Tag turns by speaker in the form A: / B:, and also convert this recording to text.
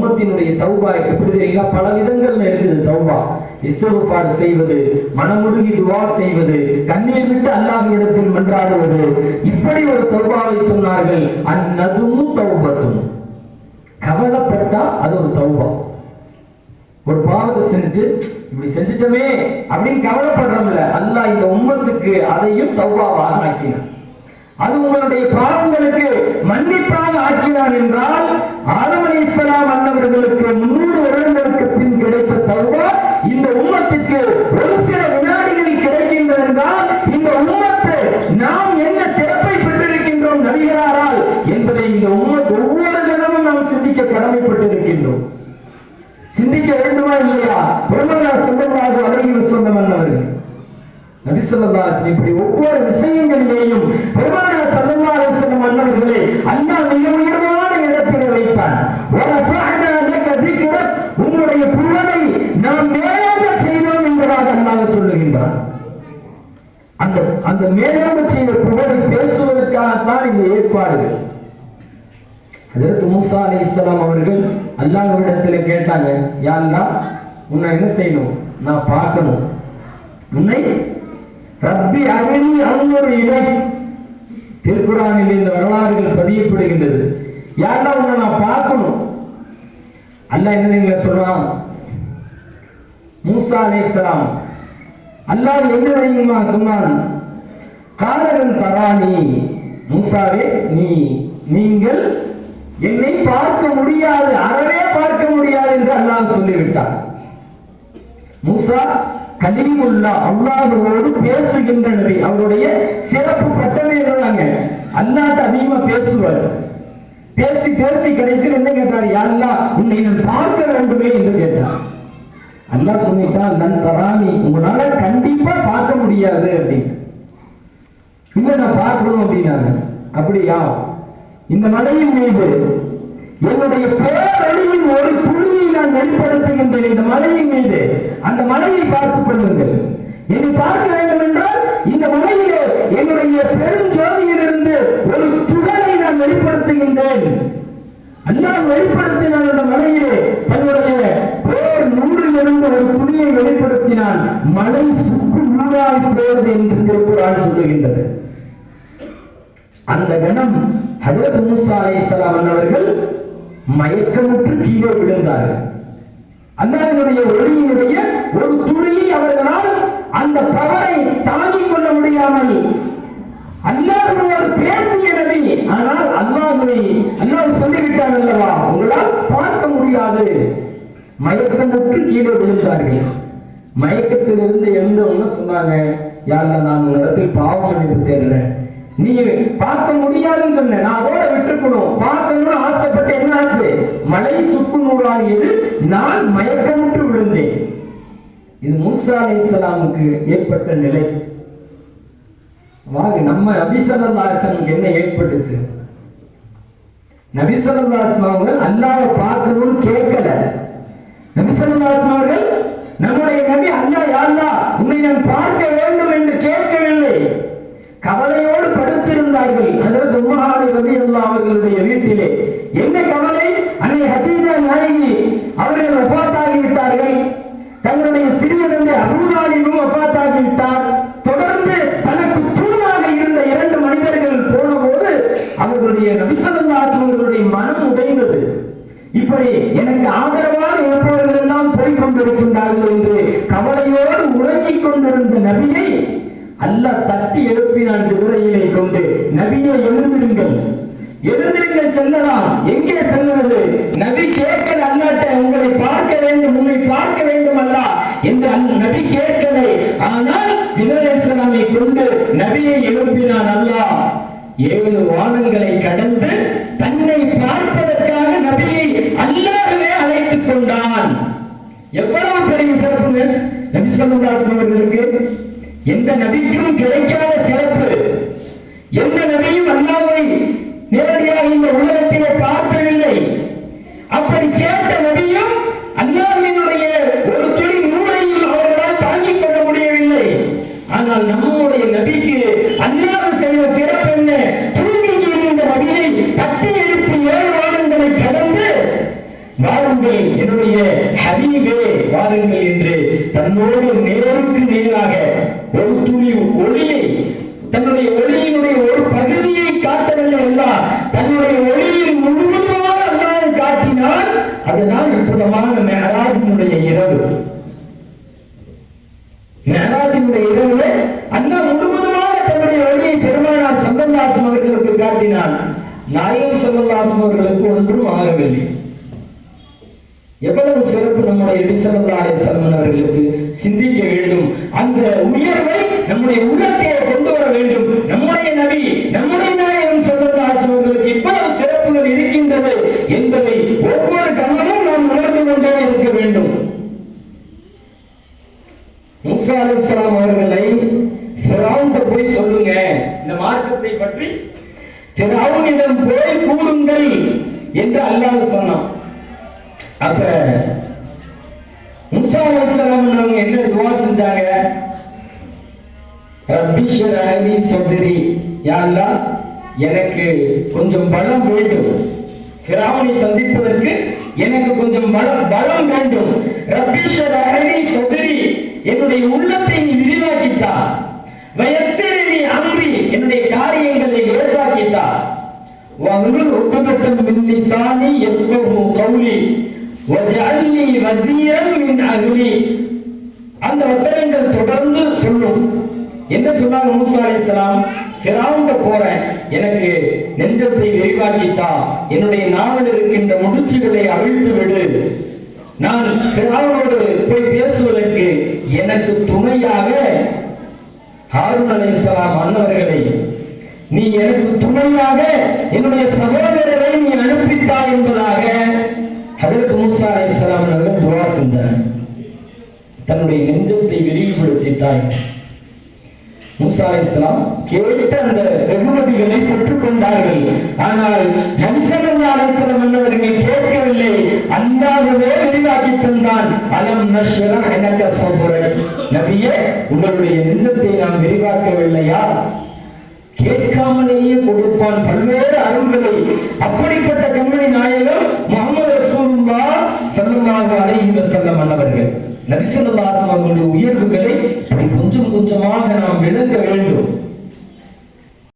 A: உம்மத்தினுடைய தௌபா தெரியுங்களா? பல விதங்கள்ல இருக்குது தௌபா. இஸ்திக்ஃபார் செய்வது, மனமுருகி துஆ செய்வது, கண்ணீர் விட்டு அல்லாஹ்விடத்தில் மன்றாடுவது, இப்படி ஒரு தௌபாவை சொன்னார்கள். அந்நதுமு தௌபத்துன், கவலைப்பட்டா அது ஒரு தௌபா. ஒரு பாவத்தை செஞ்சுட்டு இப்படி செஞ்சுட்டோமே அப்படின்னு கவலைப்படுறோம்ல, அல்லாஹ் இந்த உம்மத்துக்கு அதையும் தௌபாவாக ஆக்கினான். அது உங்களுடைய பாவங்களுக்கு மன்னிப்பாக ஆக்கினான் என்றால், ஆதம் அலைஹிஸ்ஸலாம் அன்னவர்களுக்கு 300 வருடங்களுக்கு பின் கிடைத்த தௌபா இந்த உம்மத்துக்கு ஒரு சில வினாடிகளில் கிடைக்கின்றது என்றால், இந்த உம்மத்து நாம் என்ன சிறப்பை பெற்றிருக்கின்றோம் நபிகளாரால் என்பதை இந்த உம்மத்து ஒவ்வொரு தினமும் நாம் சிந்திக்க கடமைப்பட்டிருக்கின்றோம். சிந்திக்க வேண்டுமா இல்லையா? பெருமானார் ஸல்லல்லாஹு அலைஹி வஸல்லம் அன்னவர்கள் நபி ஸல்லல்லாஹு அலைஹி வஸல்லம் இப்படி ஒவ்வொரு விஷயங்களிலேயும் பெருமானார் ஸல்லல்லாஹு அலைஹி வஸல்லம் அன்னவர்களை அல்லாஹ் மிக உயர்வான இடத்தில் வைத்தான். வரஃபஅனா லக ذிக்ரக், உங்களுடைய புகழை நாம் மேலாக செய்தோம் என்பதாக அல்லாஹ் சொல்லுகின்றான். அந்த மேலாக செய்த புகழை பேசுவதற்காகத்தான் இந்த ஏற்பாடுகள். ஹஜ்ரத் மூஸா அலைஹிஸ்ஸலாம் அவர்கள் அல்லாஹ்விடத்தில் கேட்டாங்க, யா அல்லாஹ், உன்னை என்ன செய்யணும்? நான் பார்க்கணும். உன்னை ரப்பி அரினி அன்சுர் இலைக், திருக்குர்ஆனில் இந்த வரலாறுகள் பதியப்படுகின்றது. யா அல்லாஹ், உன்னை நான் பார்க்கணும். அல்லாஹ் என்ன சொல்றான்? மூஸா அலைஹிஸ்ஸலாம் அல்லாஹ் என்ன தெரியுமா சொன்னான்? காலன் தரானி, மூஸாவே நீங்கள் என்னை பார்க்க முடியாது, அறவே பார்க்க முடியாது என்று அல்லாஹ் சொல்லிவிட்டார். மூஸா கலீமுல்லாஹ், அல்லாஹ்வோடு பேசுகின்ற நபி. அவருடைய சிறப்பு பட்டமே என்னங்க, அல்லாஹ்ட்ட அதிகமா பேசுவார். பேசி பேசி கடைசியில் என்ன கேட்டார்? யா அல்லாஹ், உன்னை நான் பார்க்க வேண்டுமே என்று கேட்டார். அல்லாஹ் சொல்லிட்டான், லன் தரானி, உங்களால கண்டிப்பா பார்க்க முடியாது அப்படின்னு. இல்ல, நான் பார்க்கணும் அப்படின்னாங்க. அப்படியா? இந்த மலையின் மீது என்னுடைய பேரழிவின் ஒரு துளியை நான் வெளிப்படுத்துகின்றேன். இந்த மலையின் மீது, அந்த மலையை பார்த்துக் கொள்ளுங்கள். என்னை பார்க்க வேண்டும் என்றால் இந்த மலையிலே என்னுடைய பெருஞ்சோதியிலிருந்து ஒரு துகளை நான் வெளிப்படுத்துகின்றேன். அல்லாஹ் வெளிப்படுத்தினான். அந்த மலையிலே தன்னுடைய பேர் நூறிலிருந்து ஒரு துளியை வெளிப்படுத்தினான். மலை சுக்கு நூறாய் போவது என்று திருக்குர்ஆன் சொல்லுகின்றது. அந்த கணம் ஹஜ்ரத் மூஸா அலைஹிஸ்ஸலாம் அவர்கள் மயக்கமுற்று கீழே விழுந்தார்கள். அல்லாஹ்வுடைய ஒளியினுடைய ஒரு துளியை அவர்களால் அந்த பவரை தாங்கிக் கொள்ள முடியாமல், அல்லாஹ்வோடு பேசிய நபி, ஆனால் அல்லாஹ் சொல்லிவிட்டான் அல்லவா, உங்களால் பார்க்க முடியாது. மயக்கமுற்று கீழே விழுந்தார்கள். மயக்கத்திலிருந்து எழுந்தவங்க சொன்னாங்க, யா அல்லாஹ், நான் உன்னிடத்தில் பாவ மன்னிப்பு தேடுறேன். நீ பார்க்க முடியாதுன்னு சொன்ன, நான் அதோட விட்டுக்கணும். பார்க்கணும்னு ஆசைப்பட்டு என்ன ஆச்சு? மலை சுக்கு நூறாகியது, நான் மயக்கமுற்று விழுந்தேன். இது மூஸா அலைஹிஸ்ஸலாமுக்கு ஏற்பட்ட நிலை. வாங்க, நம்ம நபி ஸல்லல்லாஹு அலைஹி வஸல்லம் என்ன ஏற்பட்டுச்சு? நபி ஸல்லல்லாஹு அலைஹி வஸல்லம் அல்லாஹ்வை பார்க்கணும்னு கேட்கல. நபி ஸல்லல்லாஹு அலைஹி வஸல்லம் நம்முடைய நபி அல்லாஹ், யா அல்லாஹ், உன்னை நான் பார்க்க வேண்டும் என்று கேட்கவில்லை. கவலையோடு படுத்திருந்தார்கள். ஹஜ்ரத் உம்மஹானி ரலியல்லாஹு அவர்களுடைய வீட்டிலே. என்ன கவலை? அன்னை ஹதீஜா நாயகி அவர்கள் வஃபாத்தாகி விட்டார்கள். தன்னுடைய சிறிய தந்தை அபூ தாலிபும் வஃபாத்தாகி விட்டார். தொடர்ந்து தனக்கு தூணாக இருந்த 2 மனிதர்கள் போனபோது அவர்களுடைய நபி ஸல்லல்லாஹு அலைஹி வஸல்லம் அவர்களுடைய மனம் உடைந்தது. இப்படி எனக்கு ஆதரவாக இருப்பவர்கள் எல்லாம் போய் கொண்டிருக்கின்றார்கள் என்று கவலையோடு உறங்கிக் கொண்டிருந்த நபியை அல்லாஹ் தட்டி எழுப்பினான் ஜிப்ரீலை கொண்டு. நபியே, எழுந்திருங்கள், எழுந்திருங்கள், செல்லலாம். எங்கே செல்வது? நபி கேட்கல அல்லாஹ்ட்ட, உங்களை பார்க்க வேண்டும், உன்னை பார்க்க வேண்டும் அல்லாஹ் என்று நபி கேட்கலை. ஆனால் ஜிப்ரீல் அலைஹிஸ்ஸலாமை கொண்டு நபியை எழுப்பினான் அல்லாஹ். 7 வானங்களை கடந்து தன்னை பார்ப்பதற்காக நபியை அல்லாஹ்வே அழைத்துக் கொண்டான். எவ்வளவு பெரிய சிறப்புங்க நபி ஸல்லல்லாஹு அலைஹி வஸல்லம் அவர்களுக்கு! எந்த நபிக்கும் கிடைக்காத சிறப்பு. எந்த நபியும் அல்லாஹ்வை நேரடியாக இந்த உலகத்திலே பார்த்ததில்லை. அப்படி கேட்ட நபியும் அல்லாஹ்வினுடைய ஒரு துளி நூறையும் அவர்களால் தாங்கிக் கொள்ள முடியவில்லை. ஆனால் நம்முடைய நபிக்கு அல்லாஹ் செய்த சிறப்பு என்ன? தூங்கி இருந்த நபியை தட்டி எழுப்பி 7 வானங்களை கடந்து வாழும் வாருங்கள் என்னுடைய ஹபீபே வாருங்கள் என்று தன்னோடு நேருக்கு நேராக ஒரு துளி ஒளியை, தன்னுடைய ஒளியினுடைய ஒரு பகுதியை காட்டவில்லை அல்லாஹ், தன்னுடைய ஒளியின் முழுவதுமாக அல்லாஹ் காட்டினார். அதுதான் அற்புதமான மெஹராஜினுடைய இரவு. மெஹராஜினுடைய இரவுல அல்லாஹ் முழுவதுமாக தன்னுடைய ஒளியை பெருமானார் ஸல்லல்லாஹு அலைஹி வஸல்லம் அவர்களுக்கு காட்டினார். நாயகம் ஸல்லல்லாஹு அலைஹி வஸல்லம் அவர்களுக்கு ஒன்றும் ஆகவில்லை. எவ்வளவு சிறப்பு நம்முடைய நபி ஸல்லல்லாஹு அலைஹி வஸல்லம் அவர்களுக்கு சிந்திக்க வேண்டும். அந்த உயர்வை நம்முடைய உள்ளத்தை கொண்டு வர வேண்டும். நம்முடைய நபி, நம்முடைய நாயகம் ஸல்லல்லாஹு அலைஹி வஸல்லம் அவர்களுக்கு இவ்வளவு சிறப்புகள் இருக்கின்றது என்பதை ஒவ்வொரு கணமும் நாம் உணர்ந்து கொண்டே இருக்க வேண்டும். மூசா அலைஹிஸ்ஸலாம் அவர்களை ஃபிரௌன்கிட்ட போய் சொல்லுங்க, இந்த மார்க்கத்தை பற்றி ஃபிரௌனிடம் போய் கூறுங்கள் என்று அல்லாஹ் சொன்னான். அப்ப மூசா அலைஹிஸ்ஸலாம் அவங்க என்ன துஆ செஞ்சாங்க? ரப்பி ஷ்ரஹ் லி ஸத்ரி, யா அல்லாஹ் எனக்கு கொஞ்சம் பலம் வேண்டும், ஃபிரௌனை சந்திப்பதற்கு எனக்கு கொஞ்சம் பலம் வேண்டும். ரப்பி ஷ்ரஹ் லி ஸத்ரி, என்னுடைய உள்ளத்தை நீ விரிவாக்கித்தா. வயஸ்ஸிர் லி அம்ரி, என்னுடைய காரியங்களை லேசாக்கித்தா. வஹ்லுல் உக்தத்தம் மின் லிசானி யஃப்கஹு கௌலி வஜஅல்னி வஸீரன் மின் அஹ்லி. அந்த வசனங்கள் தொடர்ந்து சொல்லும். என்ன சொன்னாங்க மூசா அலைஹிஸ்ஸலாம்? ஃபிரௌன்ட போறேன், எனக்கு நெஞ்சத்தை விரிவாக்கித்தா, என்னுடைய நாவில் இருக்கின்ற முடிச்சுகளை அவிழ்த்து விடு, நான் ஃபிரௌனோடு போய் பேசுவதற்கு எனக்கு துணையாக ஹாரூன் அலைஹிஸ்ஸலாம் அன்னவர்களை நீ எனக்கு துணையாக என்னுடைய சகோதரரை நீ அனுப்பித்தா என்பதாக ஹஜ்ரத் மூசா அலைஹிஸ்ஸலாம் அவர்கள் துஆ செஞ்சார். தன்னுடைய நெஞ்சத்தை விரிவுபடுத்தித்தாய். மூசா அலைஹிஸ்ஸலாம் கேட்ட அந்த வெகுமதிகளை பெற்றுக் கொண்டார்கள். ஆனால் நபி ஸல்லல்லாஹு அலைஹி வஸல்லம் அவர்கள் கேட்கவில்லை, அல்லாஹ்வே விரிவாக்கி தந்தான். அலம் நஷ்ரஹ் லக ஸத்ரக், நபியே உங்களுடைய நெஞ்சத்தை நாம் விரிவாக்கவில்லையா? கேட்காமலேயே கொடுப்பான் பல்வேறு அருள்களை. அப்படிப்பட்ட கண்மணி நாயகம் முஹம்மது ரசூலுல்லாஹ் ஸல்லல்லாஹு அலைஹி வஸல்லம் அவர்கள் நபி ஸல்லல்லாஹு அலைஹி வஸல்லம் உயர்வுகளை இப்படி கொஞ்சம் கொஞ்சமாக நாம் விளங்க வேண்டும்.